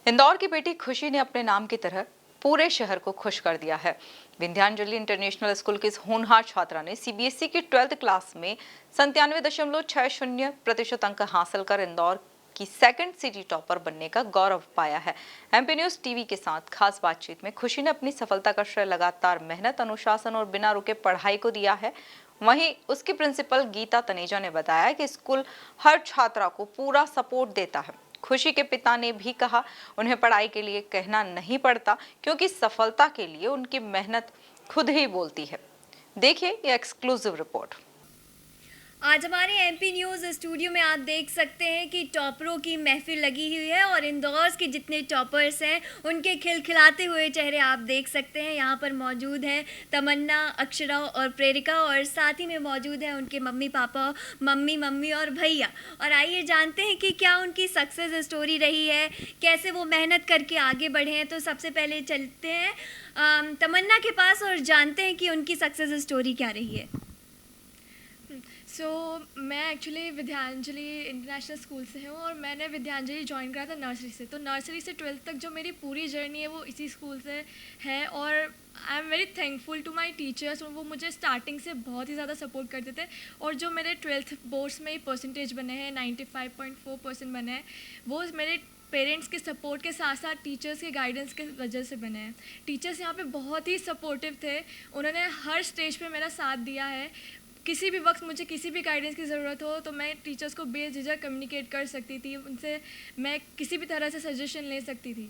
इंदौर की बेटी खुशी ने अपने नाम की तरह पूरे शहर को खुश कर दिया है। विंध्याचली इंटरनेशनल स्कूल की इस होनहार छात्रा ने सीबीएसई की 12th क्लास में 97.60% अंक हासिल कर इंदौर की सेकंड सिटी टॉपर बनने का गौरव पाया है। एमपी न्यूज टीवी के साथ खास बातचीत में खुशी ने अपनी सफलता का श्रेय लगातार मेहनत, अनुशासन और बिना रुके पढ़ाई को दिया है। वहीं उसकी प्रिंसिपल गीता तनेजा ने बताया कि स्कूल हर छात्रा को पूरा सपोर्ट देता है। खुशी के पिता ने भी कहा उन्हें पढ़ाई के लिए कहना नहीं पड़ता, क्योंकि सफलता के लिए उनकी मेहनत खुद ही बोलती है। देखिए ये एक्सक्लूसिव रिपोर्ट। आज हमारे एमपी न्यूज़ स्टूडियो में आप देख सकते हैं कि टॉपरों की महफिल लगी हुई है और इंदौर के जितने टॉपर्स हैं उनके खिलखिलाते हुए चेहरे आप देख सकते हैं। यहाँ पर मौजूद हैं तमन्ना, अक्षरा और प्रेरिका, और साथ ही में मौजूद हैं उनके मम्मी पापा, मम्मी और भैया। और आइए जानते हैं कि क्या उनकी सक्सेस स्टोरी रही है, कैसे वो मेहनत करके आगे बढ़े हैं। तो सबसे पहले चलते हैं तमन्ना के पास और जानते हैं कि उनकी सक्सेस स्टोरी क्या रही है। मैं एक्चुअली विद्यांजलि इंटरनेशनल स्कूल से हूँ और मैंने विद्यांजलि ज्वाइन करा था नर्सरी से। तो नर्सरी से 12th तक जो मेरी पूरी जर्नी है वो इसी स्कूल से है और I am very thankful to my teachers. वो मुझे स्टार्टिंग से बहुत ही ज़्यादा सपोर्ट करते थे और जो मेरे 12th बोर्ड्स में ही परसेंटेज बने हैं 95.4% बने हैं, वो मेरे पेरेंट्स के सपोर्ट के साथ साथ टीचर्स के गाइडेंस के वजह से बने हैं। टीचर्स यहाँ पे बहुत ही सपोर्टिव थे, उन्होंने हर स्टेज पे मेरा साथ दिया है। किसी भी वक्त मुझे किसी भी गाइडेंस की ज़रूरत हो तो मैं टीचर्स को बेझिझक कम्युनिकेट कर सकती थी, उनसे मैं किसी भी तरह से सजेशन ले सकती थी।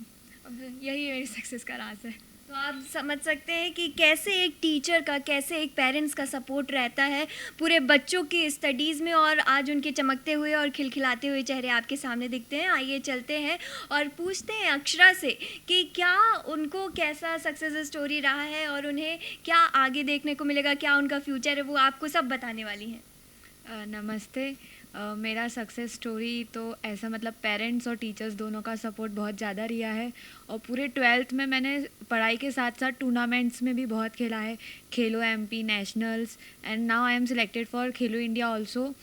यही मेरी सक्सेस का राज है। तो आप समझ सकते हैं कि कैसे एक टीचर का, कैसे एक पेरेंट्स का सपोर्ट रहता है पूरे बच्चों की स्टडीज़ में, और आज उनके चमकते हुए और खिलखिलाते हुए चेहरे आपके सामने दिखते हैं। आइए चलते हैं और पूछते हैं अक्षरा से कि क्या उनको कैसा सक्सेस स्टोरी रहा है और उन्हें क्या आगे देखने को मिलेगा, क्या उनका फ्यूचर है, वो आपको सब बताने वाली हैं। नमस्ते। मेरा सक्सेस स्टोरी तो ऐसा मतलब पेरेंट्स और टीचर्स दोनों का सपोर्ट बहुत ज़्यादा रहा है और पूरे 12th में मैंने पढ़ाई के साथ साथ टूर्नामेंट्स में भी बहुत खेला है, खेलो MP, nationals, and now I am selected for Khelo India also.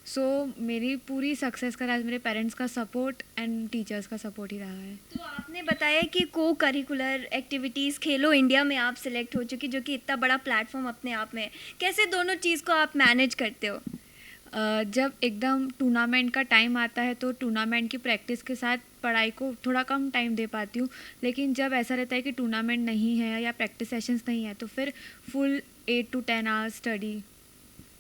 सो मेरी पूरी सक्सेस का राज मेरे पेरेंट्स का सपोर्ट एंड टीचर्स का सपोर्ट ही रहा है। तो आपने बताया कि को करिकुलर एक्टिविटीज़ खेलो इंडिया में आप सिलेक्ट हो चुकी, जो कि इतना बड़ा प्लेटफॉर्म अपने आप में है। कैसे दोनों चीज़ को आप मैनेज करते हो? जब एकदम टूर्नामेंट का टाइम आता है तो टूर्नामेंट की प्रैक्टिस के साथ पढ़ाई को थोड़ा कम टाइम दे पाती हूँ, लेकिन जब ऐसा रहता है कि टूर्नामेंट नहीं है या प्रैक्टिस सेशंस नहीं है तो फिर फुल 8 to 10 आवर्स स्टडी।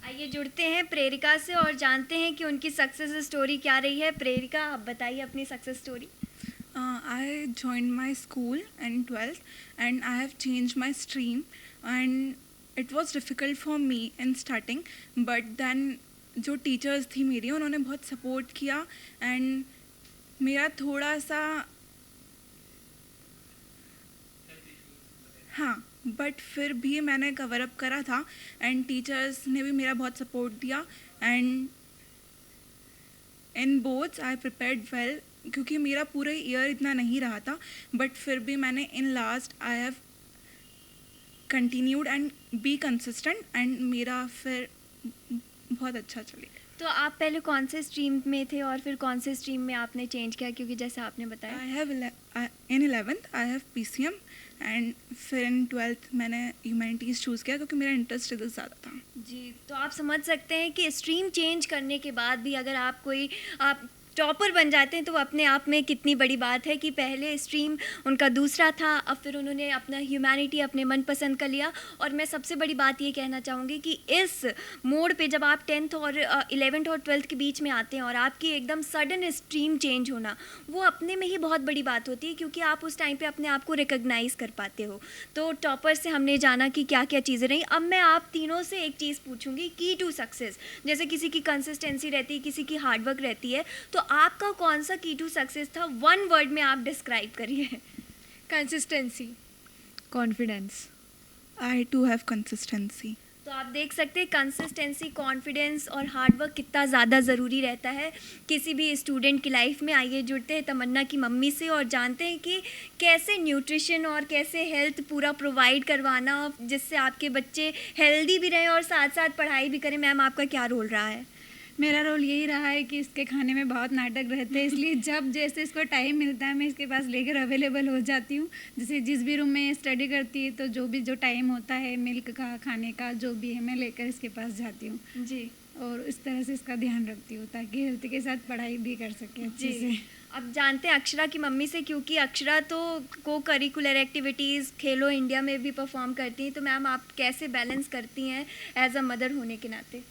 आइए जुड़ते हैं प्रेरिका से और जानते हैं कि उनकी सक्सेस स्टोरी क्या रही है। प्रेरिका, आप बताइए अपनी success story. I joined my school in 12th and I have changed my stream, and it was difficult for me in starting, but then जो टीचर्स थी मेरी उन्होंने बहुत सपोर्ट किया एंड मेरा थोड़ा सा हाँ बट फिर भी मैंने कवर अप करा था एंड टीचर्स ने भी मेरा बहुत सपोर्ट दिया and in boths I prepared well, क्योंकि मेरा पूरा ईयर इतना नहीं रहा था, बट फिर भी मैंने in last I have continued and be consistent and मेरा फिर बहुत अच्छा चलेगा। तो आप पहले कौन से स्ट्रीम में थे और फिर कौन से स्ट्रीम में आपने चेंज किया, क्योंकि जैसे आपने बताया I have in 11th I have PCM and फिर इन 12th मैंने ह्यूमैनिटीज़ चूज़ किया क्योंकि मेरा इंटरेस्ट इधर ज़्यादा था। जी, तो आप समझ सकते हैं कि स्ट्रीम चेंज करने के बाद भी अगर आप टॉपर बन जाते हैं तो वो अपने आप में कितनी बड़ी बात है कि पहले स्ट्रीम उनका दूसरा था, अब फिर उन्होंने अपना ह्यूमैनिटी अपने मनपसंद का लिया। और मैं सबसे बड़ी बात ये कहना चाहूँगी कि इस मोड़ पे जब आप 10th और 11th और 12th के बीच में आते हैं और आपकी एकदम सडन स्ट्रीम चेंज होना, वो अपने में ही बहुत बड़ी बात होती है, क्योंकि आप उस टाइम पे अपने आप को रिकग्नाइज़ कर पाते हो। तो टॉपर से हमने जाना कि क्या क्या चीज़ें रही। अब मैं आप तीनों से एक चीज़ पूछूंगी, की टू सक्सेस। जैसे किसी की कंसिस्टेंसी रहती है, किसी की हार्डवर्क रहती है, तो आपका कौन सा की टू सक्सेस था? 1 वर्ड में आप डिस्क्राइब करिए। Consistency. Confidence. I too have consistency. तो आप देख सकते हैं कंसिस्टेंसी, कॉन्फिडेंस और हार्डवर्क कितना ज़्यादा ज़रूरी रहता है किसी भी स्टूडेंट की लाइफ में। आइए जुड़ते हैं तमन्ना की मम्मी से और जानते हैं कि कैसे न्यूट्रिशन और कैसे हेल्थ पूरा प्रोवाइड करवाना जिससे आपके बच्चे हेल्दी भी रहें और साथ साथ पढ़ाई भी करें। मैम, आपका क्या रोल रहा है? मेरा रोल यही रहा है कि इसके खाने में बहुत नाटक रहते हैं, इसलिए जब जैसे इसको टाइम मिलता है मैं इसके पास लेकर अवेलेबल हो जाती हूँ। जैसे जिस भी रूम में स्टडी करती है तो जो टाइम होता है मिल्क का, खाने का, जो भी है मैं लेकर इसके पास जाती हूँ जी और इस तरह से इसका ध्यान रखती हूँ ताकि हेल्थ के साथ पढ़ाई भी कर सके अच्छे से। जी अब जानते हैं अक्षरा की मम्मी से, क्योंकि अक्षरा तो को करिकुलर एक्टिविटीज़ खेलो इंडिया में भी परफॉर्म करती हैं, तो मैम आप कैसे बैलेंस करती हैं एज अ मदर होने के नाते?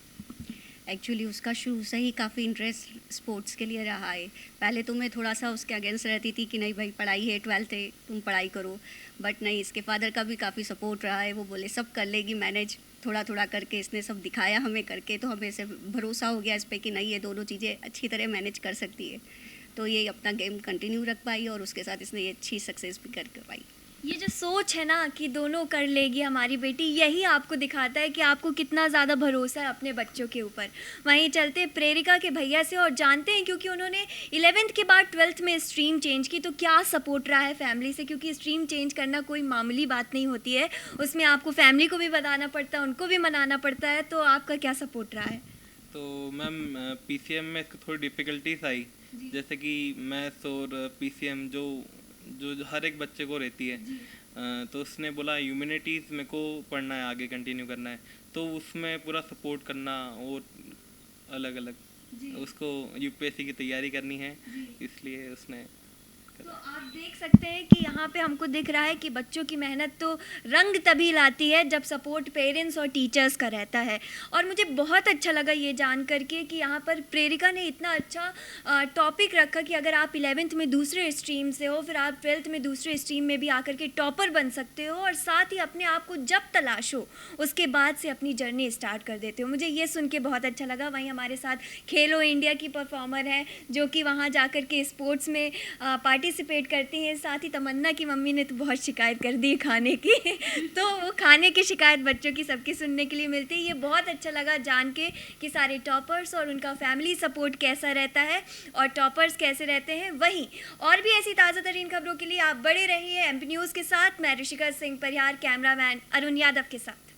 एक्चुअली उसका शुरू से ही काफ़ी इंटरेस्ट स्पोर्ट्स के लिए रहा है। पहले तो मैं थोड़ा सा उसके अगेंस्ट रहती थी कि नहीं भाई पढ़ाई है, 12th है, तुम पढ़ाई करो, बट नहीं, इसके फादर का भी काफ़ी सपोर्ट रहा है। वो बोले सब कर लेगी मैनेज, थोड़ा थोड़ा करके इसने सब दिखाया हमें करके, तो हमें से भरोसा हो गया इस पर कि नहीं ये दोनों चीज़ें अच्छी तरह मैनेज कर सकती है। तो ये अपना गेम कंटिन्यू रख पाई और उसके साथ इसने ये अच्छी सक्सेस भी कर पाई। ये जो सोच है ना कि दोनों कर लेगी हमारी बेटी, यही आपको दिखाता है कि आपको कितना ज़्यादा भरोसा है अपने बच्चों के ऊपर। वहीं चलते प्रेरिका के भैया से और जानते हैं, क्योंकि उन्होंने 11th के बाद 12th में स्ट्रीम चेंज की, तो क्या सपोर्ट रहा है फैमिली से, क्योंकि स्ट्रीम चेंज करना कोई मामूली बात नहीं होती है, उसमें आपको फैमिली को भी बताना पड़ता है, उनको भी मनाना पड़ता है, तो आपका क्या सपोर्ट रहा है? तो मैम पीसीएम में इसको थोड़ी डिफ़िकल्टीज आई, जैसे कि मैथ्स और पीसीएम जो जो हर एक बच्चे को रहती है। तो उसने बोला ह्यूमैनिटीज़ मेरे को पढ़ना है, आगे कंटिन्यू करना है, तो उसमें पूरा सपोर्ट करना और अलग अलग उसको यूपीएससी की तैयारी करनी है, इसलिए उसने तो आप देख सकते हैं कि यहाँ पे हमको दिख रहा है कि बच्चों की मेहनत तो रंग तभी लाती है जब सपोर्ट पेरेंट्स और टीचर्स का रहता है। और मुझे बहुत अच्छा लगा ये जान करके कि यहाँ पर प्रेरिका ने इतना अच्छा टॉपिक रखा कि अगर आप 11th में दूसरे स्ट्रीम से हो, फिर आप 12th में दूसरे स्ट्रीम में भी आकर के टॉपर बन सकते हो, और साथ ही अपने आप को जब तलाशो उसके बाद से अपनी जर्नी स्टार्ट कर देते हो। मुझे ये सुन के बहुत अच्छा लगा। वहीं हमारे साथ खेलो इंडिया की परफॉर्मर हैं जो कि वहाँ जाकर के स्पोर्ट्स में पार्टिसिपेट करती हैं। साथ ही तमन्ना की मम्मी ने तो बहुत शिकायत कर दी खाने की तो वो खाने की शिकायत बच्चों की सबकी सुनने के लिए मिलती है। ये बहुत अच्छा लगा जान के कि सारे टॉपर्स और उनका फैमिली सपोर्ट कैसा रहता है और टॉपर्स कैसे रहते हैं। वहीं और भी ऐसी ताज़ा तरीन खबरों के लिए आप बड़े रहिए एमपी न्यूज़ के साथ। मैं ऋषिका सिंह परिहार, कैमरामैन अरुण यादव के साथ।